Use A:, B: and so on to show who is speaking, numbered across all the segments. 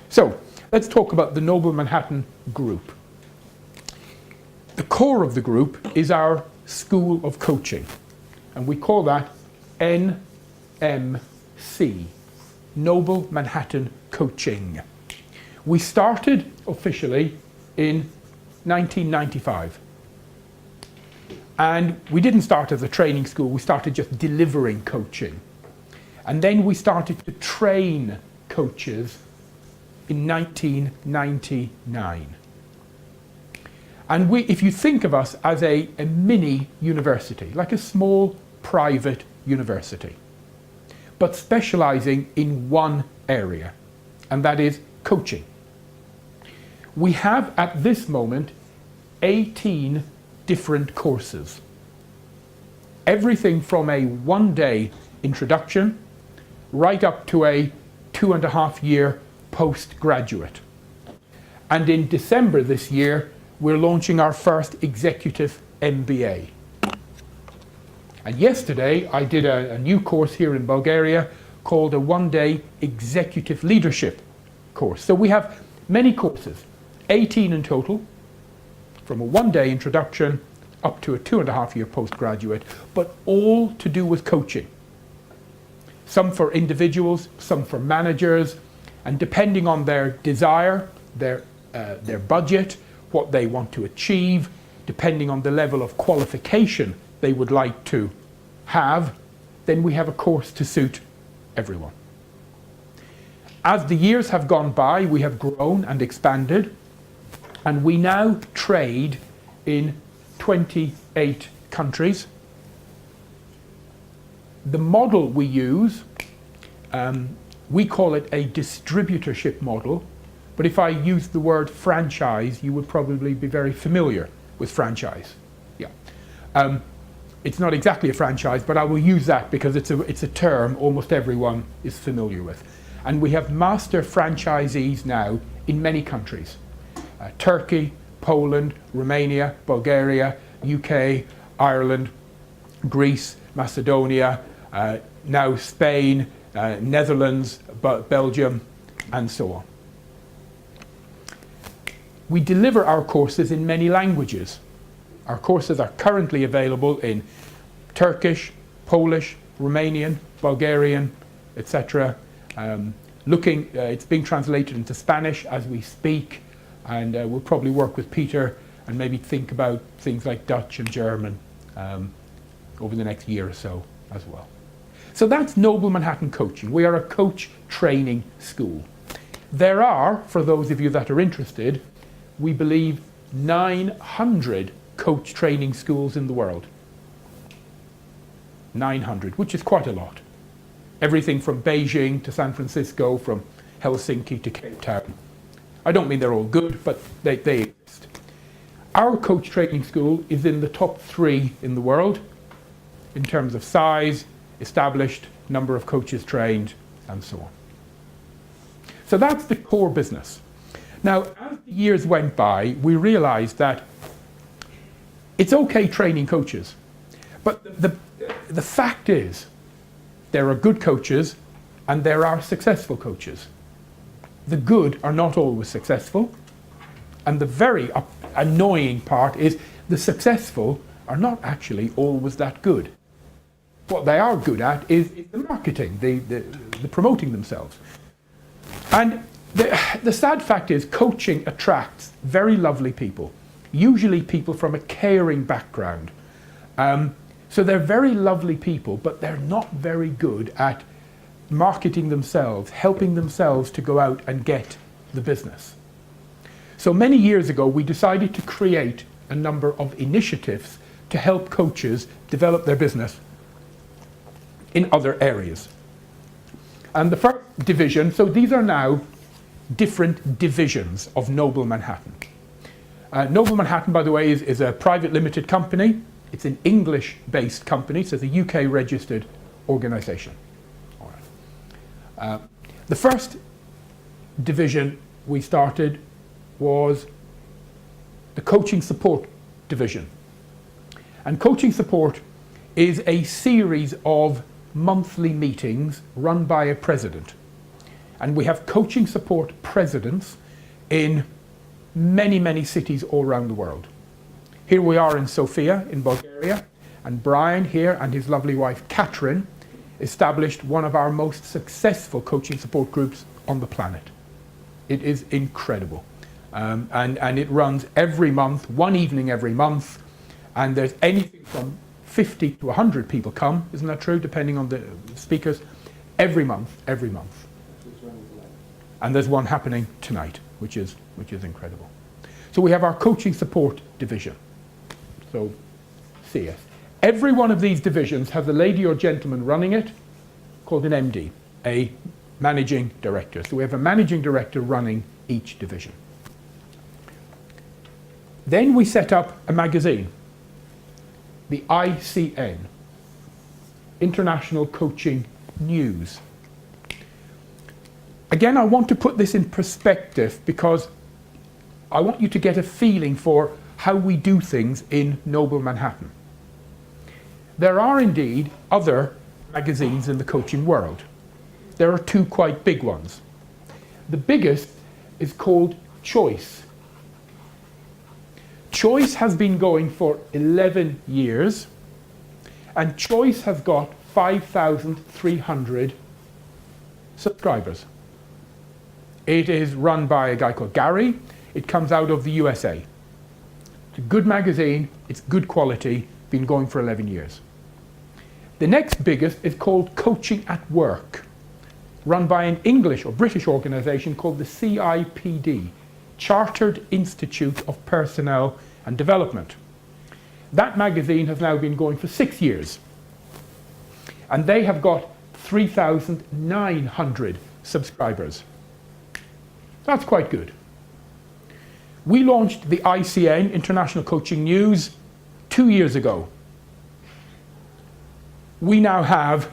A: So let's talk about the Noble Manhattan Group. The core of the group is our School of Coaching, and we call that NMC, Noble Manhattan Coaching. We started officially in 1995. And we didn't start as a training school, we started just delivering coaching. And then we started to train coaches in 1999. And if you think of us as a mini university, like a small private university, but specializing in one area, and that is coaching. We have at this moment 18 different courses. Everything from a one-day introduction right up to a 2.5-year postgraduate. And in December this year, we're launching our first executive MBA. And yesterday, I did a new course here in Bulgaria called a one-day executive leadership course. So we have many courses, 18 in total, from a one-day introduction up to a 2.5-year postgraduate, but all to do with coaching. Some for individuals, some for managers, and depending on their desire, their budget, what they want to achieve, depending on the level of qualification they would like to have, then we have a course to suit everyone. As the years have gone by, we have grown and expanded, and we now trade in 28 countries. The model we use, we call it a distributorship model, but if I use the word franchise, you would probably be very familiar with franchise. Yeah. It's not exactly a franchise, but I will use that because it's a term almost everyone is familiar with. And we have master franchisees now in many countries. Turkey, Poland, Romania, Bulgaria, UK, Ireland, Greece, Macedonia, now Spain, Netherlands, Belgium, and so on. We deliver our courses in many languages. Our courses are currently available in Turkish, Polish, Romanian, Bulgarian, etc. It's being translated into Spanish as we speak, and we'll probably work with Peter and maybe think about things like Dutch and German over the next year or so as well. So that's Noble Manhattan Coaching. We are a coach training school. There are, for those of you that are interested, we believe 900 coach training schools in the world. 900, which is quite a lot. Everything from Beijing to San Francisco, from Helsinki to Cape Town. I don't mean they're all good, but they exist. Our coach training school is in the top 3 in the world in terms of size, established, number of coaches trained, and so on. So that's the core business. Now, as the years went by, we realized that it's okay training coaches, but the fact is there are good coaches and there are successful coaches. The good are not always successful, and the very annoying part is the successful are not actually always that good. What they are good at is the marketing, the promoting themselves. And the sad fact is coaching attracts very lovely people, usually people from a caring background. So they're very lovely people, but they're not very good at marketing themselves, helping themselves to go out and get the business. So many years ago, we decided to create a number of initiatives to help coaches develop their business in other areas. And the first division, so these are now different divisions of Noble Manhattan. Noble Manhattan, by the way, is a private limited company. It's an English-based company, so it's a UK-registered organisation. All right. The first division we started was the coaching support division. And coaching support is a series of monthly meetings run by a president. And we have coaching support presidents in many, many cities all around the world. Here we are in Sofia in Bulgaria, and Brian here and his lovely wife Catherine established one of our most successful coaching support groups on the planet. It is incredible. And it runs every month, one evening every month, and there's anything from 50 to 100 people come, isn't that true, depending on the speakers, every month. And there's one happening tonight, which is incredible. So we have our coaching support division, so CS. Every one of these divisions has a lady or gentleman running it called an MD, a managing director. So we have a managing director running each division. Then we set up a magazine, the ICN, International Coaching News. Again, I want to put this in perspective because I want you to get a feeling for how we do things in Noble Manhattan. There are indeed other magazines in the coaching world. There are two quite big ones. The biggest is called Choice. Choice has been going for 11 years, and Choice has got 5,300 subscribers. It is run by a guy called Gary. It comes out of the USA. It's a good magazine, it's good quality, been going for 11 years. The next biggest is called Coaching at Work, run by an English or British organisation called the CIPD, Chartered Institute of Personnel and Development. That magazine has now been going for 6 years, and they have got 3,900 subscribers. That's quite good. We launched the ICN, International Coaching News, 2 years ago. We now have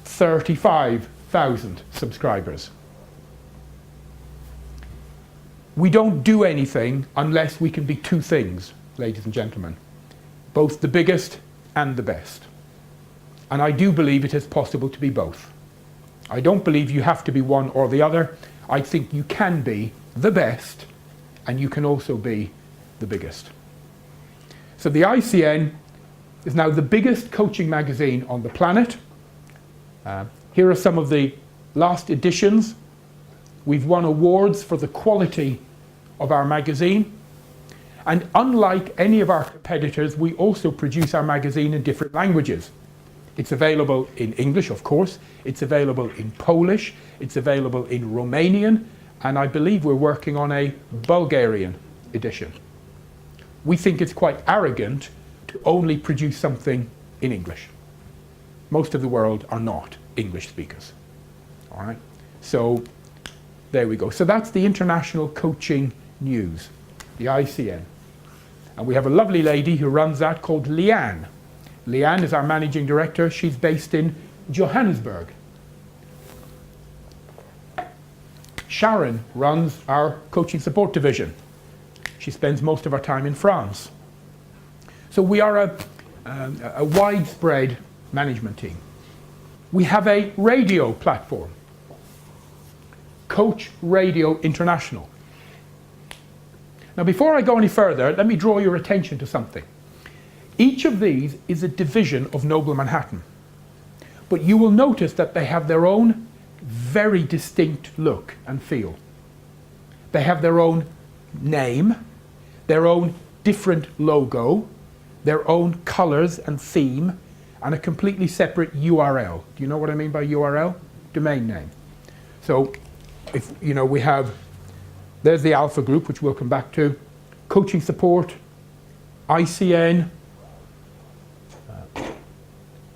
A: 35,000 subscribers. We don't do anything unless we can be two things, ladies and gentlemen, both the biggest and the best. And I do believe it is possible to be both. I don't believe you have to be one or the other. I think you can be the best and you can also be the biggest. So the ICN is now the biggest coaching magazine on the planet. Here are some of the last editions. We've won awards for the quality of our magazine. And unlike any of our competitors, we also produce our magazine in different languages. It's available in English, of course. It's available in Polish. It's available in Romanian. And I believe we're working on a Bulgarian edition. We think it's quite arrogant to only produce something in English. Most of the world are not English speakers. All right? So there we go. So that's the International Coaching News, the ICN. And we have a lovely lady who runs that called Leanne. Leanne is our managing director. She's based in Johannesburg. Sharon runs our coaching support division. She spends most of her time in France. So we are a widespread management team. We have a radio platform, Coach Radio International. Now, before I go any further, let me draw your attention to something. Each of these is a division of Noble Manhattan, but you will notice that they have their own very distinct look and feel. They have their own name, their own different logo, their own colors and theme, and a completely separate URL. Do you know what I mean by URL? Domain name. So, if you know, we have, there's the Alpha Group, which we'll come back to, Coaching Support, ICN,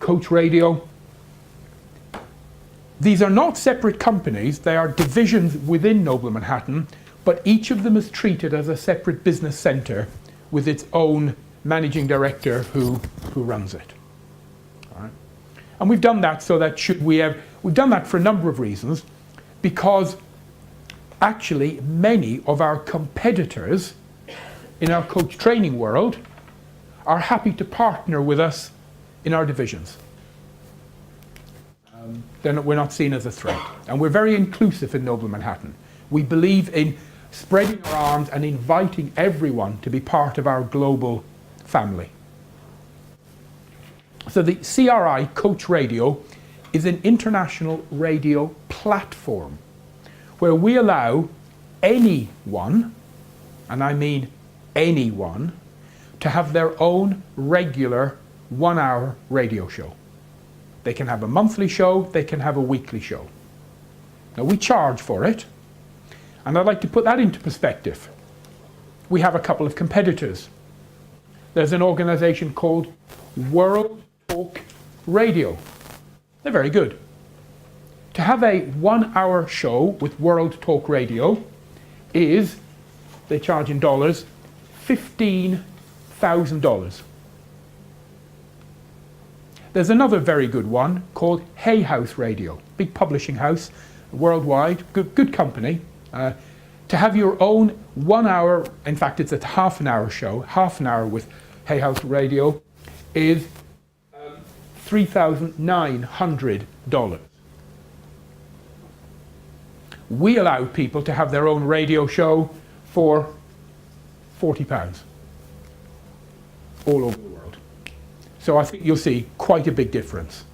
A: Coach Radio. These are not separate companies, they are divisions within Noble Manhattan, but each of them is treated as a separate business center with its own managing director who runs it. All right. And we've done that so that we've done that for a number of reasons, because actually many of our competitors in our coach training world are happy to partner with us in our divisions. then we're not seen as a threat. And we're very inclusive in Noble Manhattan. We believe in spreading our arms and inviting everyone to be part of our global family. So the CRI Coach Radio is an international radio platform where we allow anyone, and I mean anyone, to have their own regular 1-hour radio show. They can have a monthly show, they can have a weekly show. Now we charge for it, and I'd like to put that into perspective. We have a couple of competitors. There's an organization called World Talk Radio. They're very good. To have a 1-hour show with World Talk Radio is, they charge in dollars, $15,000. There's another very good one called Hay House Radio, big publishing house, worldwide, good company. To have your own 1-hour, in fact it's a half an hour show, half an hour with Hay House Radio is $3,900. We allow people to have their own radio show for £40 all over the world. So I think you'll see quite a big difference.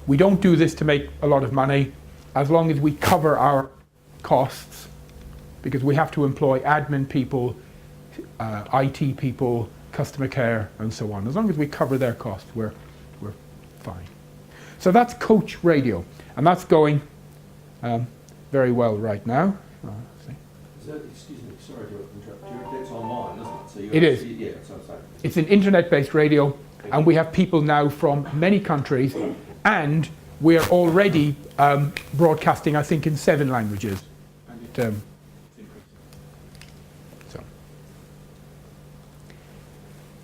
A: We don't do this to make a lot of money, as long as we cover our costs, because we have to employ admin people, IT people, customer care, and so on. As long as we cover their costs, we're fine. So that's Coach Radio, and that's going very well right now.
B: Excuse me, sorry to interrupt you. It's online, isn't it? So
A: it is.
B: Yeah, so
A: it's an internet-based radio, and we have people now from many countries, and we are already broadcasting, I think, in 7 languages. And so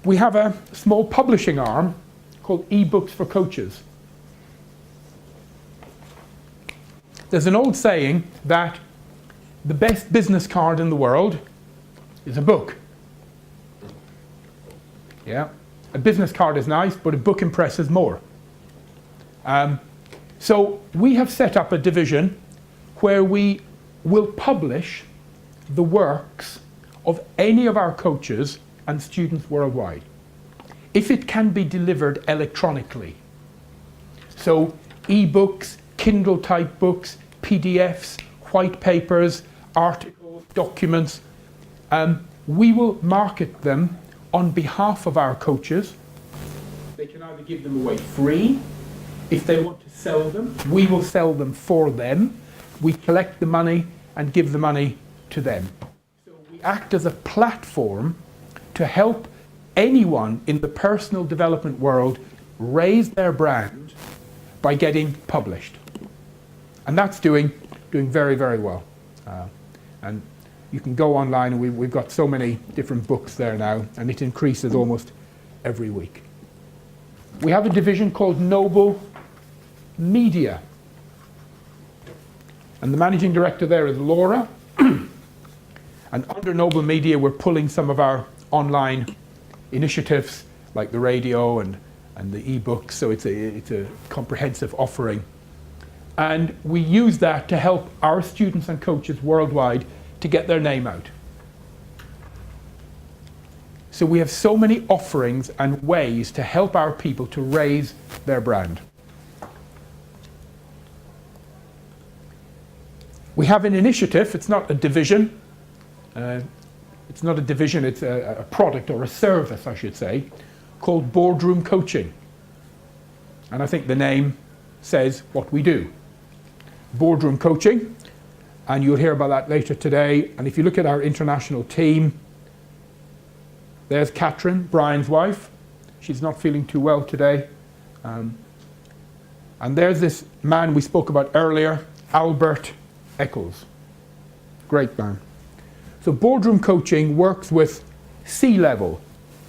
A: we have a small publishing arm called eBooks for Coaches. There's an old saying that the best business card in the world is a book. Yeah, a business card is nice, but a book impresses more. So we have set up a division where we will publish the works of any of our coaches and students worldwide, if it can be delivered electronically. So e-books, Kindle type books, PDFs, white papers, articles, documents. We will market them on behalf of our coaches. They can either give them away free. If they want to sell them, we will sell them for them. We collect the money and give the money to them. So we act as a platform to help anyone in the personal development world raise their brand by getting published. And that's doing very, very well. And you can go online, and we've got so many different books there now, and it increases almost every week. We have a division called Noble Media. And the managing director there is Laura. And under Noble Media, we're pulling some of our online initiatives, like the radio and the e-books, so it's a comprehensive offering. And we use that to help our students and coaches worldwide to get their name out. So we have so many offerings and ways to help our people to raise their brand. We have an initiative, it's not a division. It's not a division, it's a product or a service, I should say, called Boardroom Coaching. And I think the name says what we do. Boardroom Coaching, and you'll hear about that later today. And if you look at our international team, there's Catherine, Brian's wife. She's not feeling too well today. And there's this man we spoke about earlier, Albert Eccles. Great man. So Boardroom Coaching works with C-level,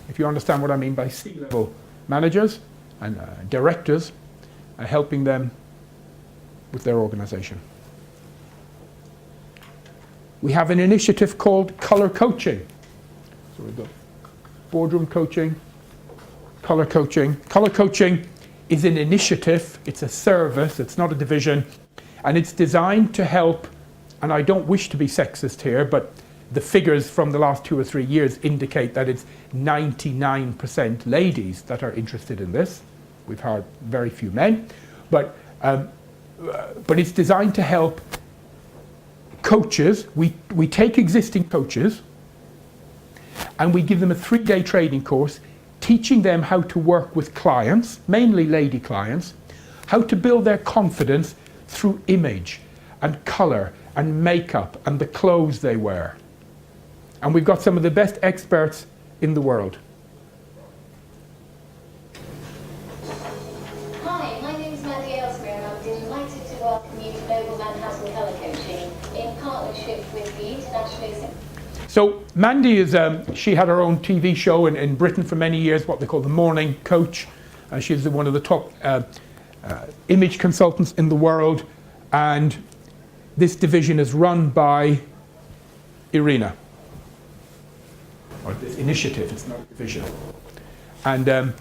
A: if you understand what I mean by C-level managers and directors, helping them with their organization. We have an initiative called Color Coaching. So we've got Boardroom Coaching, Color Coaching. Color Coaching is an initiative, it's a service, it's not a division, and it's designed to help, and I don't wish to be sexist here, but the figures from the last 2 or 3 years indicate that it's 99% ladies that are interested in this. We've had very few men, but it's designed to help coaches. We take existing coaches and we give them a 3-day training course teaching them how to work with clients, mainly lady clients, how to build their confidence through image and colour and makeup and the clothes they wear. And we've got some of the best experts in the world.
C: Hi, my name is Mandy Aylesbury and I'm delighted to welcome you to Global Man Housing Colour Coaching in partnership with the internationally.
A: So Mandy is, she had her own TV show in Britain for many years, what they call the Morning Coach. She's one of the top image consultants in the world, and this division is run by Irina. Or this initiative, it's not a division. And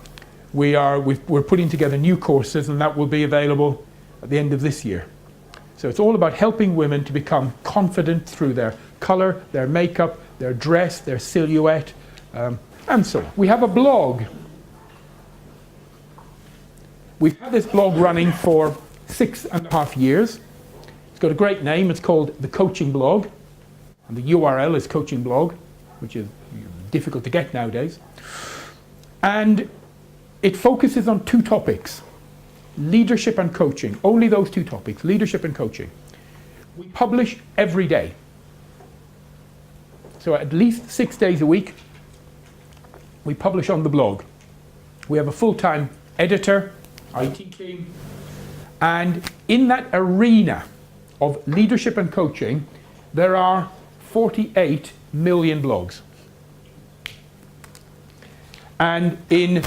A: we're putting together new courses, and that will be available at the end of this year. So it's all about helping women to become confident through their colour, their makeup, their dress, their silhouette, and so on. We have a blog. We've had this blog running for 6.5 years. It's got a great name. It's called The Coaching Blog. And the URL is Coaching Blog, which is difficult to get nowadays. And it focuses on 2 topics, leadership and coaching. Only those 2 topics, leadership and coaching. We publish every day. So at least 6 days a week, we publish on the blog. We have a full-time editor, IT team, and in that arena of leadership and coaching, there are 48 million blogs. And in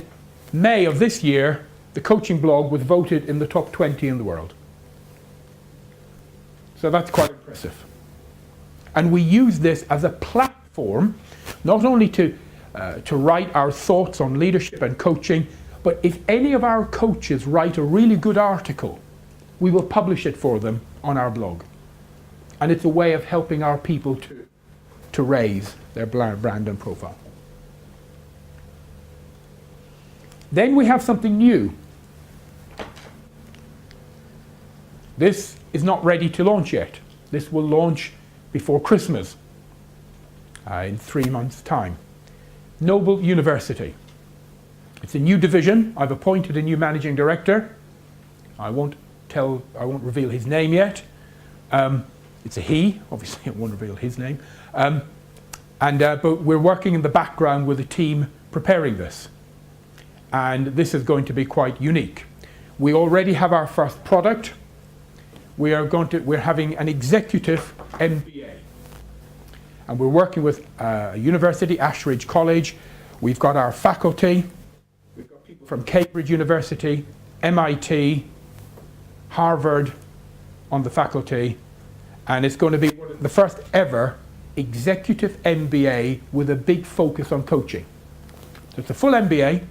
A: May of this year, the coaching blog was voted in the top 20 in the world. So that's quite impressive. And we use this as a platform, not only to write our thoughts on leadership and coaching, but if any of our coaches write a really good article, we will publish it for them on our blog. And it's a way of helping our people to raise their brand and profile. Then we have something new. This is not ready to launch yet. This will launch before Christmas, in 3 months' time. Noble University. It's a new division. I've appointed a new managing director. I won't reveal his name yet. It's a he, obviously I won't reveal his name. But we're working in the background with a team preparing this. And this is going to be quite unique. We already have our first product. We're having an executive MBA. And we're working with a university, Ashridge College. We've got our faculty. We've got people from Cambridge University, MIT, Harvard on the faculty. And it's going to be the first ever executive MBA with a big focus on coaching. So it's a full MBA.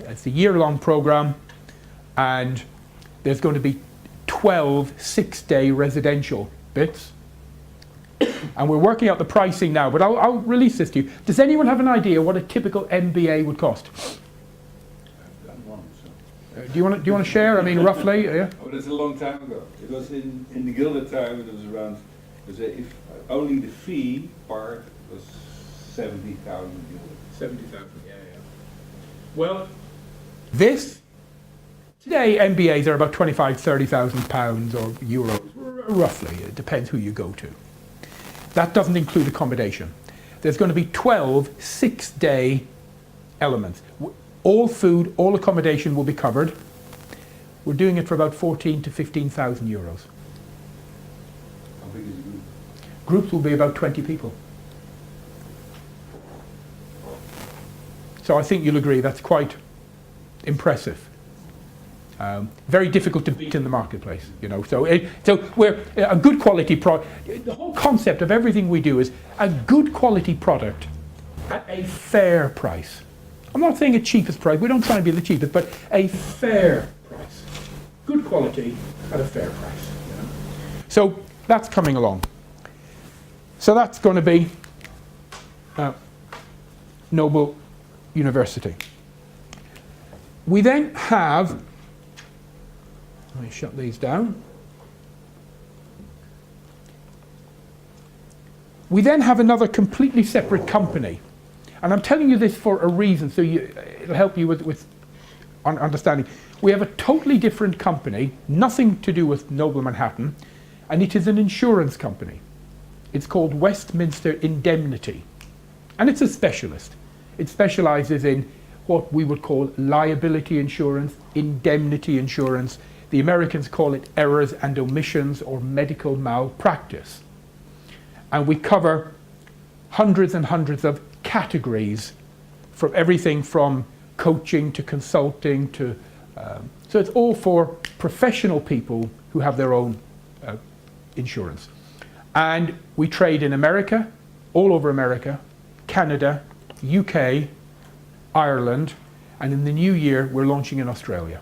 A: It's a year-long program. And there's going to be 12 6-day residential bits. And we're working out the pricing now, but I'll release this to you. Does anyone have an idea what a typical MBA would cost?
D: I've done one, so.
A: Do you want to share? I mean, roughly? Yeah.
D: Oh, that's a long time ago. It was in the Gilded time. It was around. If only the fee part was 70,000 euros.
A: 70,000. Yeah. Well, today MBAs are about 25,000-30,000 pounds or euros, roughly. It depends who you go to. That doesn't include accommodation. There's going to be 12 6-day elements. All food, all accommodation will be covered. We're doing it for about 14,000 to 15,000 euros.
D: How big is the group?
A: Groups will be about 20 people. So I think you'll agree that's quite impressive. Very difficult to beat in the marketplace, you know. So we're a good quality product. The whole concept of everything we do is a good quality product at a fair price. I'm not saying a cheapest price, we don't try and be the cheapest, but a fair price. Good quality at a fair price. You know? So that's coming along. So that's going to be Noble University. We then have, let me shut these down. We then have another completely separate company. And I'm telling you this for a reason, so it'll help you with understanding. We have a totally different company, nothing to do with Noble Manhattan, and it is an insurance company. It's called Westminster Indemnity. And it's a specialist. It specializes in what we would call liability insurance, indemnity insurance. The Americans call it errors and omissions or medical malpractice. And we cover hundreds and hundreds of categories, from everything from coaching to consulting to, so it's all for professional people who have their own insurance. And we trade in America, all over America, Canada, UK, Ireland, and in the new year we're launching in Australia.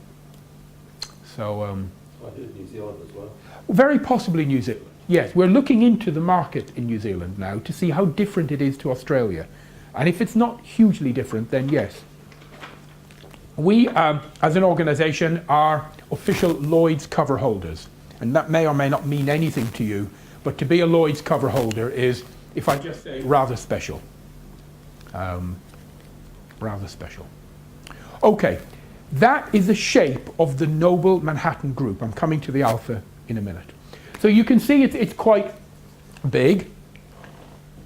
A: So
B: I did New Zealand as well.
A: very possibly New Zealand. Yes, we're looking into the market in New Zealand now to see how different it is to Australia. And if it's not hugely different, then yes. We, as an organisation, are official Lloyd's cover holders. And that may or may not mean anything to you, but to be a Lloyd's cover holder is, if I just say, rather special. Rather special. Okay, that is the shape of the Noble Manhattan Group. I'm coming to the alpha in a minute. So you can see it's quite big.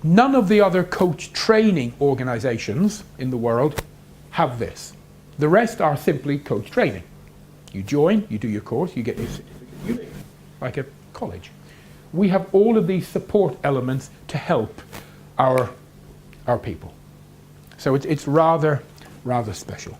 A: None of the other coach training organizations in the world have this. The rest are simply coach training. You join, you do your course, you get your certificate, you leave, like a college. We have all of these support elements to help our people. So it's rather special.